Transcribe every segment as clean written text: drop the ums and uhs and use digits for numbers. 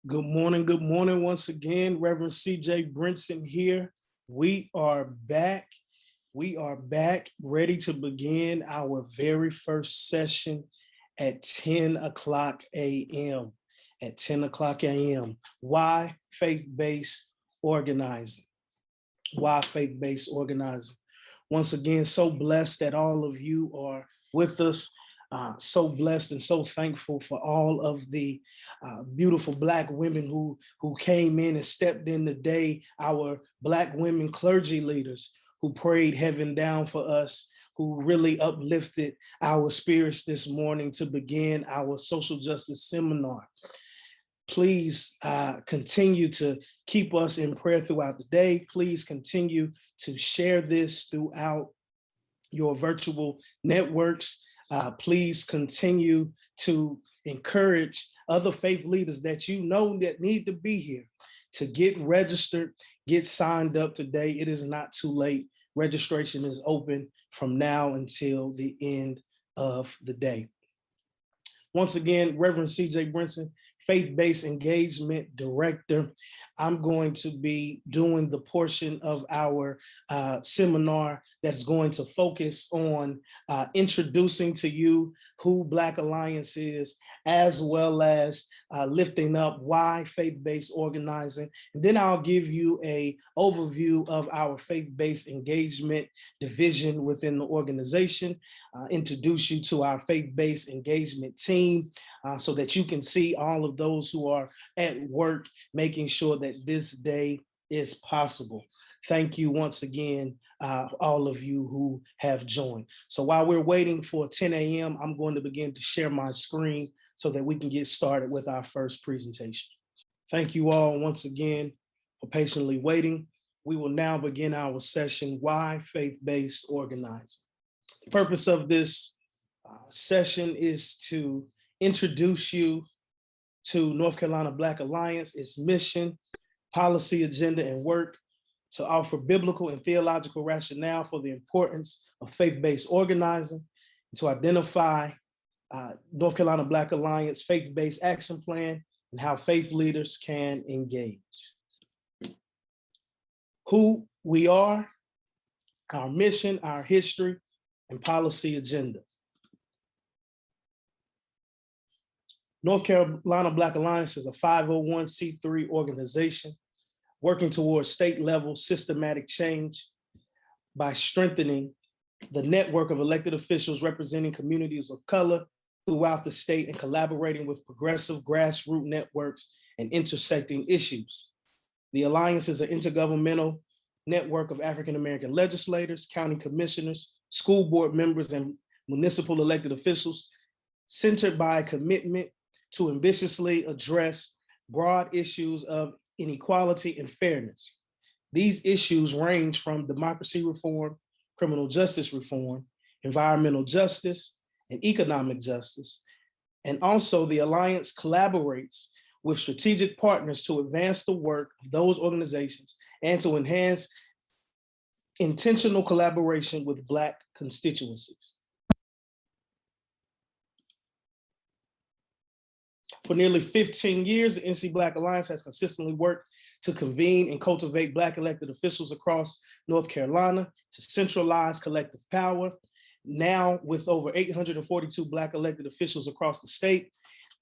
Good morning once again. Reverend CJ Brinson here. We are back. We are back ready to begin our very first session at 10 o'clock a.m. At 10 o'clock a.m. Why faith-based organizing? Why faith-based organizing? Once again, so blessed that all of you are with us. So blessed and so thankful for all of the beautiful Black women who came in and stepped in today, our Black women clergy leaders who prayed heaven down for us, who really uplifted our spirits this morning to begin our social justice seminar. Please continue to keep us in prayer throughout the day. Please continue to share this throughout your virtual networks. Please continue to encourage other faith leaders that you know that need to be here to get registered, get signed up today. It is not too late. Registration is open from now until the end of the day. Once again, Reverend CJ Brinson, Faith-Based Engagement Director. I'm going to be doing the portion of our seminar that's going to focus on introducing to you who Black Alliance is, as well as lifting up why faith-based organizing. And then I'll give you an overview of our faith-based engagement division within the organization, introduce you to our faith-based engagement team, so that you can see all of those who are at work, making sure that this day is possible. Thank you once again, all of you who have joined. So while we're waiting for 10 a.m., I'm going to begin to share my screen so that we can get started with our first presentation. Thank you all once again for patiently waiting. We will now begin our session, Why Faith-Based Organizing. The purpose of this session is to introduce you to North Carolina Black Alliance, its mission, policy, agenda, and work, to offer biblical and theological rationale for the importance of faith-based organizing, and to identify North Carolina Black Alliance faith-based action plan and how faith leaders can engage. Who we are, our mission, our history, and policy agenda. North Carolina Black Alliance is a 501c3 organization working towards state-level systematic change by strengthening the network of elected officials representing communities of color throughout the state and collaborating with progressive grassroots networks and intersecting issues. The Alliance is an intergovernmental network of African-American legislators, county commissioners, school board members, and municipal elected officials, centered by a commitment to ambitiously address broad issues of inequality and fairness. These issues range from democracy reform, criminal justice reform, environmental justice, and economic justice. And also the Alliance collaborates with strategic partners to advance the work of those organizations and to enhance intentional collaboration with Black constituencies. For nearly 15 years, the NC Black Alliance has consistently worked to convene and cultivate Black elected officials across North Carolina to centralize collective power. Now, with over 842 Black elected officials across the state,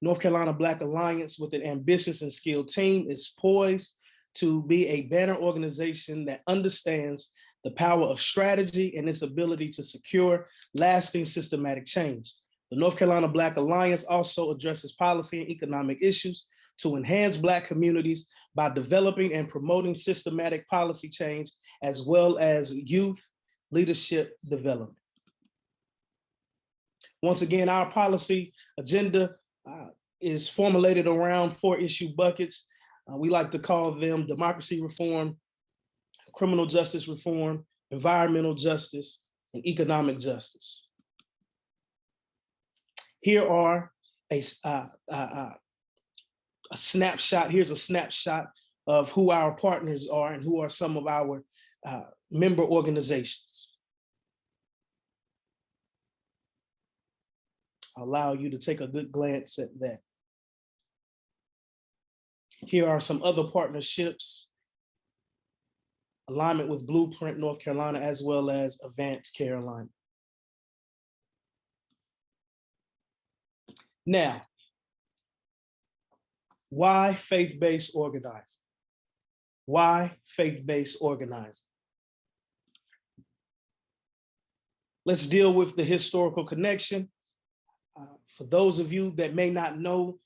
North Carolina Black Alliance, with an ambitious and skilled team, is poised to be a banner organization that understands the power of strategy and its ability to secure lasting systematic change. The North Carolina Black Alliance also addresses policy and economic issues to enhance Black communities by developing and promoting systematic policy change, as well as youth leadership development. Once again, our policy agenda is formulated around 4 issue buckets. We like to call them democracy reform, criminal justice reform, environmental justice, and economic justice. Here are a snapshot. Here's a snapshot of who our partners are and who are some of our member organizations. I'll allow you to take a good glance at that. Here are some other partnerships: alignment with Blueprint North Carolina, as well as Advanced Carolina. Now, why faith-based organizing? Why faith-based organizing? Let's deal with the historical connection. For those of you that may not know,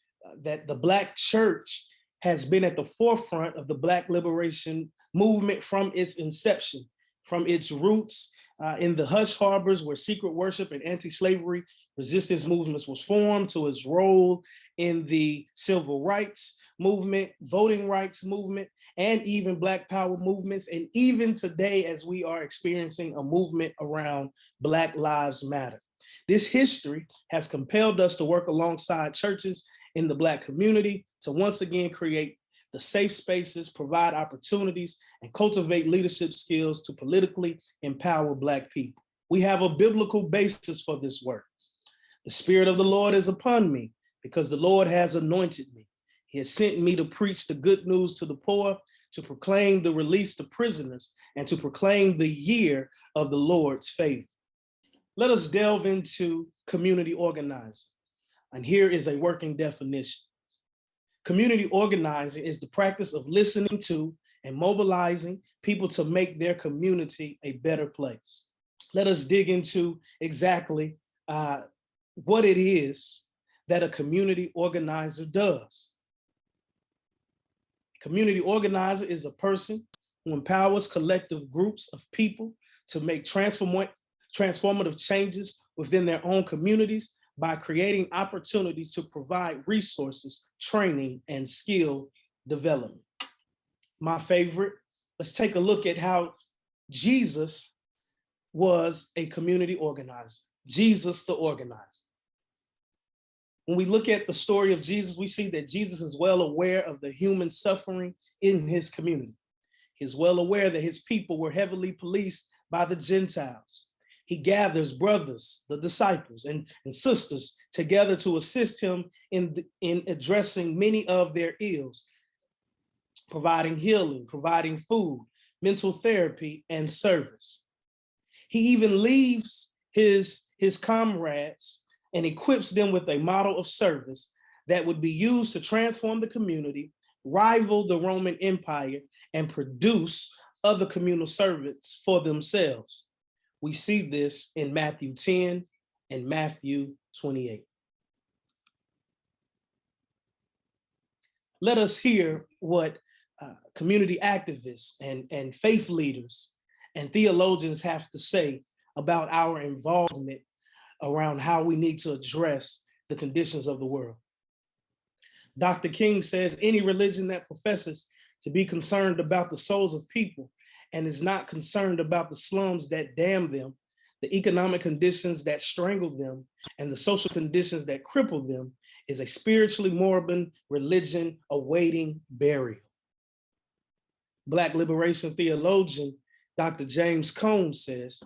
that the Black church has been at the forefront of the Black liberation movement from its inception, from its roots in the hush harbors where secret worship and anti-slavery resistance movements was formed, to its role in the civil rights movement, voting rights movement, and even Black power movements. And even today, as we are experiencing a movement around Black Lives Matter. This history has compelled us to work alongside churches in the Black community to once again create the safe spaces, provide opportunities, and cultivate leadership skills to politically empower Black people. We have a biblical basis for this work. The Spirit of the Lord is upon me because the Lord has anointed me. He has sent me to preach the good news to the poor, to proclaim the release to prisoners, and to proclaim the year of the Lord's favor. Let us delve into community organizing. And here is a working definition. Community organizing is the practice of listening to and mobilizing people to make their community a better place. Let us dig into exactly what it is that a community organizer does. A community organizer is a person who empowers collective groups of people to make transformative changes within their own communities by creating opportunities to provide resources, training, and skill development. My favorite, let's take a look at how Jesus was a community organizer. Jesus, the organizer. When we look at the story of Jesus, we see that Jesus is well aware of the human suffering in his community. He's well aware that his people were heavily policed by the Gentiles. He gathers brothers, the disciples, and sisters together to assist him in addressing many of their ills, providing healing, providing food, mental therapy, and service. He even leaves his comrades and equips them with a model of service that would be used to transform the community, rival the Roman Empire, and produce other communal servants for themselves. We see this in Matthew 10 and Matthew 28. Let us hear what community activists and faith leaders and theologians have to say about our involvement around how we need to address the conditions of the world. Dr. King says, any religion that professes to be concerned about the souls of people and is not concerned about the slums that damn them, the economic conditions that strangle them, and the social conditions that cripple them, is a spiritually morbid religion awaiting burial. Black liberation theologian Dr. James Cone says,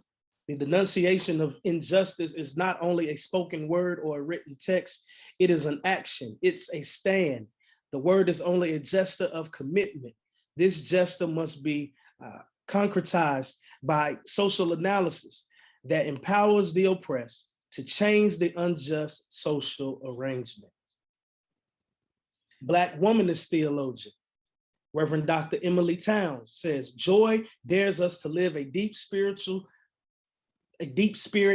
the denunciation of injustice is not only a spoken word or a written text, it is an action, it's a stand. The word is only a gesture of commitment. This gesture must be concretized by social analysis that empowers the oppressed to change the unjust social arrangement. Black womanist theologian, Reverend Dr. Emily Towns says, joy dares us to live a deep spirit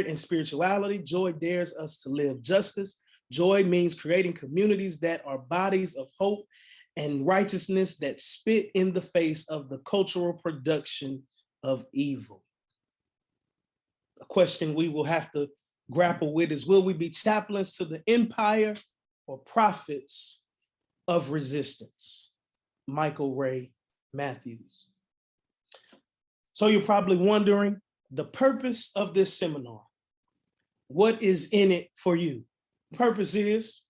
and spirituality. Joy dares us to live justice. Joy means creating communities that are bodies of hope and righteousness that spit in the face of the cultural production of evil. A question we will have to grapple with is, will we be chaplains to the empire or prophets of resistance? Michael Ray Matthews. So you're probably wondering the purpose of this seminar. What is in it for you? The purpose is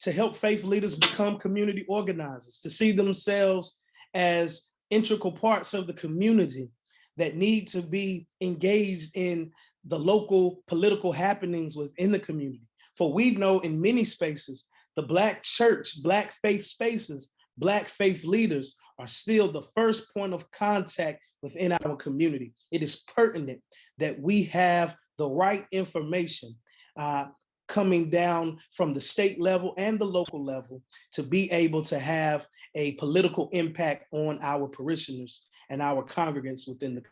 to help faith leaders become community organizers, to see themselves as integral parts of the community that need to be engaged in the local political happenings within the community. For we know in many spaces The Black church, Black faith spaces, Black faith leaders are still the first point of contact within our community. It is pertinent that we have the right information coming down from the state level and the local level to be able to have a political impact on our parishioners and our congregants within the community.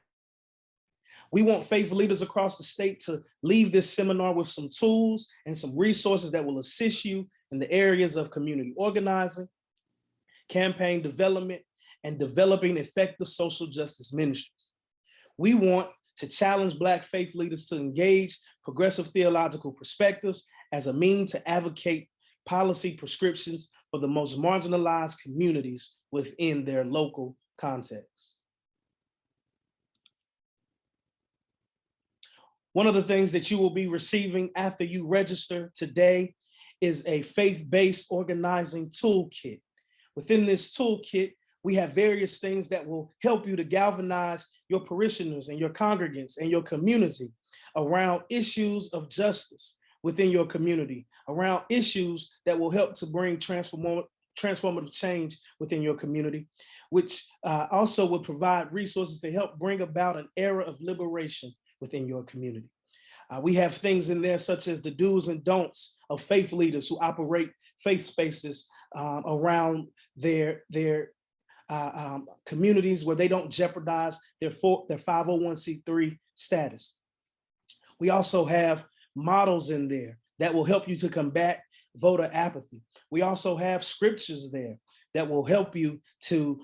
We want faith leaders across the state to leave this seminar with some tools and some resources that will assist you in the areas of community organizing, campaign development, and developing effective social justice ministries. We want to challenge Black faith leaders to engage progressive theological perspectives as a means to advocate policy prescriptions for the most marginalized communities within their local context. One of the things that you will be receiving after you register today is a faith-based organizing toolkit. Within this toolkit, we have various things that will help you to galvanize your parishioners and your congregants and your community around issues of justice within your community, around issues that will help to bring transformative change within your community, which also will provide resources to help bring about an era of liberation within your community. We have things in there such as the do's and don'ts of faith leaders who operate faith spaces around their communities where they don't jeopardize their 501c3 status. We also have models in there that will help you to combat voter apathy. We also have scriptures there that will help you to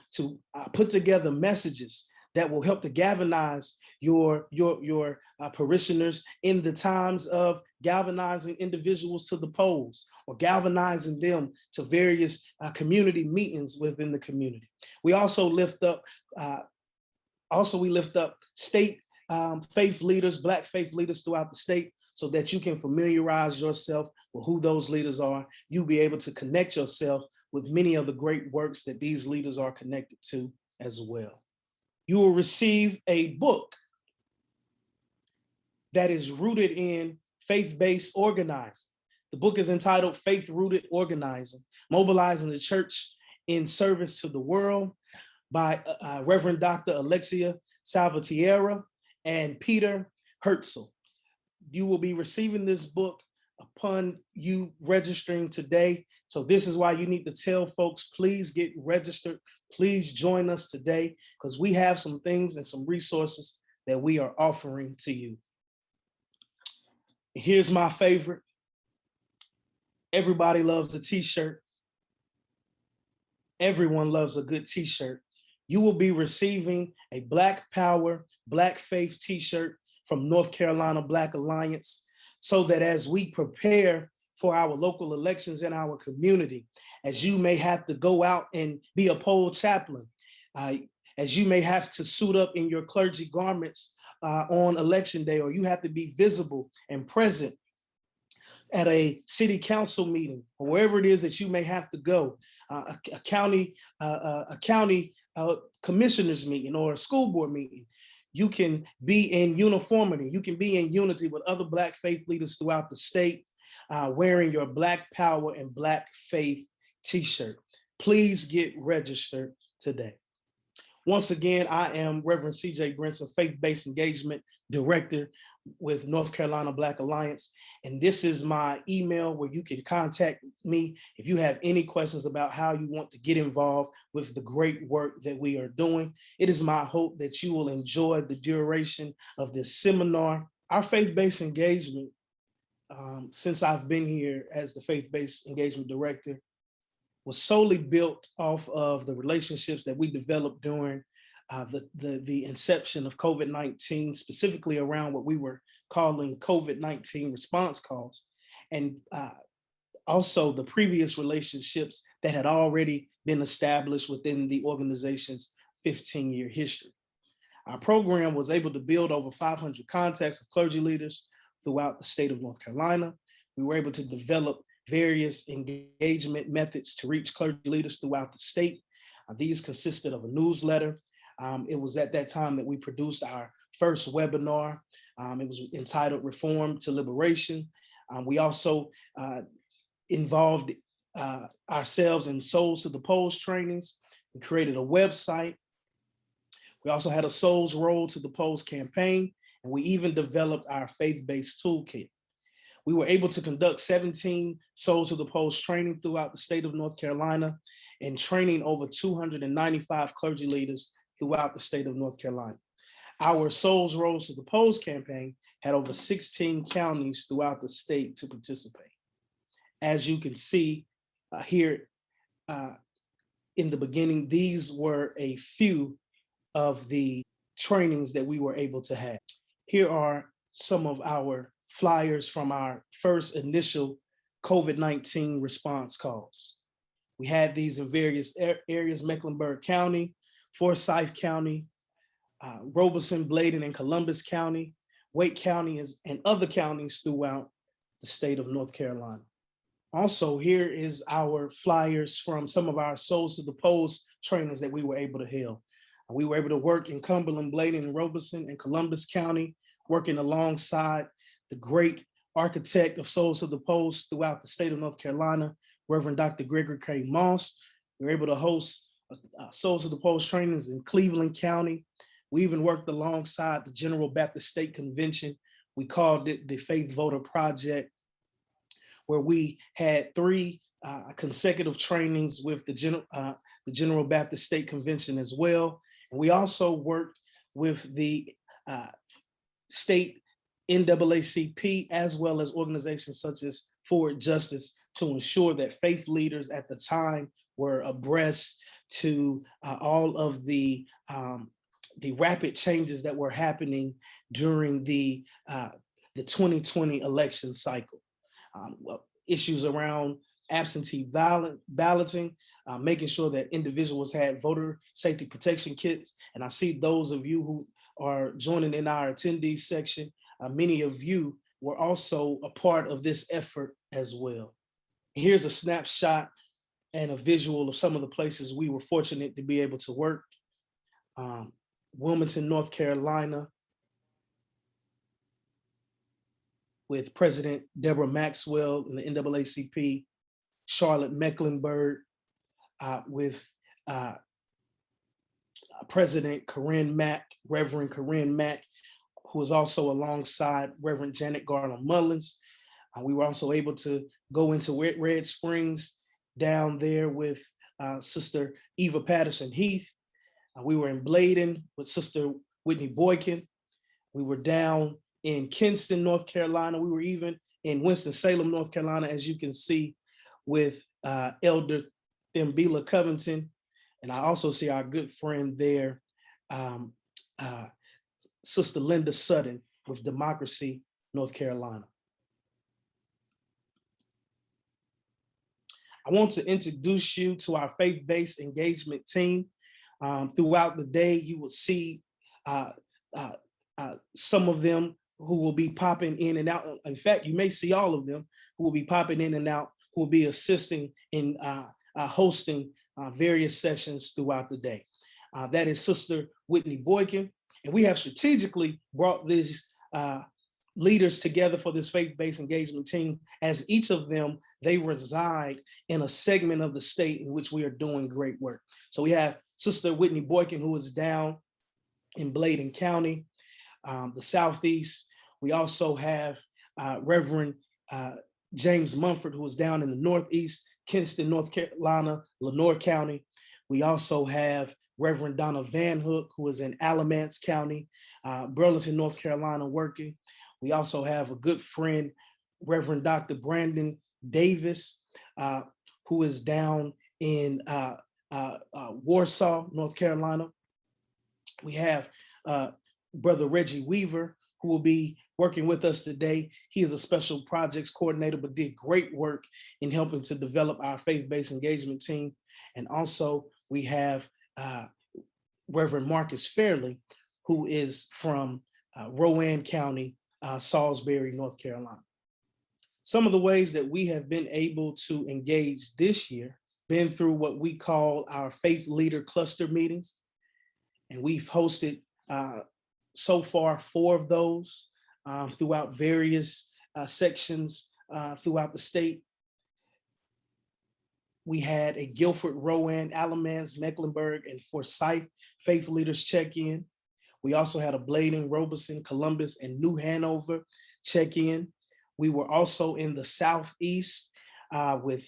put together messages that will help to galvanize your parishioners in the times of galvanizing individuals to the polls or galvanizing them to various community meetings within the community. We also lift up state faith leaders, Black faith leaders throughout the state, so that you can familiarize yourself with who those leaders are. You'll be able to connect yourself with many of the great works that these leaders are connected to as well. You will receive a book that is rooted in faith-based organizing. The book is entitled Faith-Rooted Organizing, Mobilizing the Church in Service to the World by Reverend Dr. Alexia Salvatierra and Peter Herzl. You will be receiving this book upon you registering today. So this is why you need to tell folks, please get registered. Please join us today because we have some things and some resources that we are offering to you. Here's my favorite. Everybody loves a t-shirt. Everyone loves a good t-shirt. You will be receiving a Black Power, Black Faith t-shirt from North Carolina Black Alliance, so that as we prepare for our local elections in our community, as you may have to go out and be a poll chaplain, as you may have to suit up in your clergy garments on election day, or you have to be visible and present at a city council meeting, or wherever it is that you may have to go, a county commissioners meeting or a school board meeting. You can be in uniformity. You can be in unity with other Black faith leaders throughout the state, wearing your Black Power and Black Faith t-shirt. Please get registered today. Once again, I am Reverend C.J. Brinson, Faith-Based Engagement Director with North Carolina Black Alliance. And this is my email where you can contact me if you have any questions about how you want to get involved with the great work that we are doing. It is my hope that you will enjoy the duration of this seminar. Our faith-based engagement, since I've been here as the Faith-Based Engagement Director, was solely built off of the relationships that we developed during the inception of COVID-19, specifically around what we were calling COVID-19 response calls, and also the previous relationships that had already been established within the organization's 15-year history. Our program was able to build over 500 contacts of clergy leaders throughout the state of North Carolina. We were able to develop various engagement methods to reach clergy leaders throughout the state. These consisted of a newsletter. It was at that time that we produced our first webinar. It was entitled Reform to Liberation. We also involved ourselves in Souls to the Polls trainings. We created a website. We also had a Souls Roll to the Polls campaign, and we even developed our faith-based toolkit. We were able to conduct 17 Souls to the Polls training throughout the state of North Carolina and training over 295 clergy leaders throughout the state of North Carolina. Our Souls Rolls to the Polls campaign had over 16 counties throughout the state to participate. As you can see here in the beginning, these were a few of the trainings that we were able to have. Here are some of our flyers from our first initial COVID-19 response calls. We had these in various areas: Mecklenburg County, Forsyth County, Robeson, Bladen, and Columbus County, Wake County, and other counties throughout the state of North Carolina. Also, here is our flyers from some of our Souls to the Polls trainings that we were able to hold. We were able to work in Cumberland, Bladen, and Robeson, and Columbus County, working alongside the great architect of Souls to the Polls throughout the state of North Carolina, Reverend Dr. Gregory K. Moss. We were able to host Souls to the Polls trainings in Cleveland County. We even worked alongside the General Baptist State Convention. We called it the Faith Voter Project, where we had 3 consecutive trainings with the General Baptist State Convention as well. And we also worked with the state NAACP, as well as organizations such as Forward Justice, to ensure that faith leaders at the time were abreast to all of the rapid changes that were happening during the 2020 election cycle. Issues around absentee balloting, making sure that individuals had voter safety protection kits. And I see those of you who are joining in our attendees section, many of you were also a part of this effort as well. Here's a snapshot and a visual of some of the places we were fortunate to be able to work. Wilmington, North Carolina, with President Deborah Maxwell in the NAACP, Charlotte, Mecklenburg, with President Corinne Mack, Reverend Corinne Mack, who was also alongside Reverend Janet Garland Mullins. We were also able to go into Red Springs down there with Sister Eva Patterson Heath. We were in Bladen with Sister Whitney Boykin. We were down in Kinston, North Carolina. We were even in Winston-Salem, North Carolina, as you can see, with Elder Thembila Covington. And I also see our good friend there, Sister Linda Sutton with Democracy, North Carolina. I want to introduce you to our faith-based engagement team. Throughout the day, you will see some of them who will be popping in and out. In fact, you may see all of them who will be popping in and out, who will be assisting in hosting various sessions throughout the day. That is Sister Whitney Boykin. And we have strategically brought these leaders together for this faith-based engagement team, as each of them, they reside in a segment of the state in which we are doing great work. So we have Sister Whitney Boykin, who is down in Bladen County, the Southeast. We also have Reverend James Mumford, who is down in the Northeast, Kinston, North Carolina, Lenoir County. We also have Reverend Donna Van Hook, who is in Alamance County, Burlington, North Carolina, working. We also have a good friend, Reverend Dr. Brandon Davis, who is down in Warsaw, North Carolina. We have Brother Reggie Weaver, who will be working with us today. He is a special projects coordinator, but did great work in helping to develop our faith-based engagement team. And also we have Reverend Marcus Fairley, who is from Rowan County, Salisbury, North Carolina. Some of the ways that we have been able to engage this year, been through what we call our faith leader cluster meetings. And we've hosted so far 4 of those throughout various sections throughout the state. We had a Guilford, Rowan, Alamance, Mecklenburg, and Forsyth faith leaders check in. We also had a Bladen, Robeson, Columbus, and New Hanover check in. We were also in the Southeast with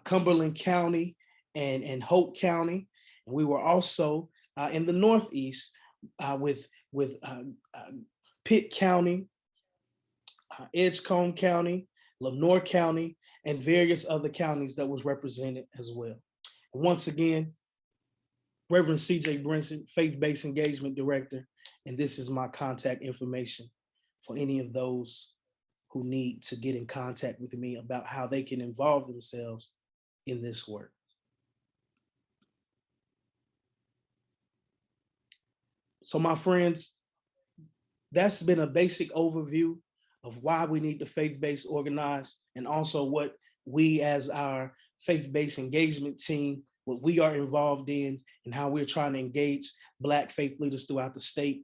Cumberland County and Hope County. And we were also in the Northeast with Pitt County, Edgecombe County, Lenoir County, and various other counties that was represented as well. Once again, Reverend C.J. Brinson, Faith-Based Engagement Director, and this is my contact information for any of those who need to get in contact with me about how they can involve themselves in this work. So my friends, that's been a basic overview of why we need to faith-based organize, and also what we as our faith-based engagement team, what we are involved in, and how we're trying to engage Black faith leaders throughout the state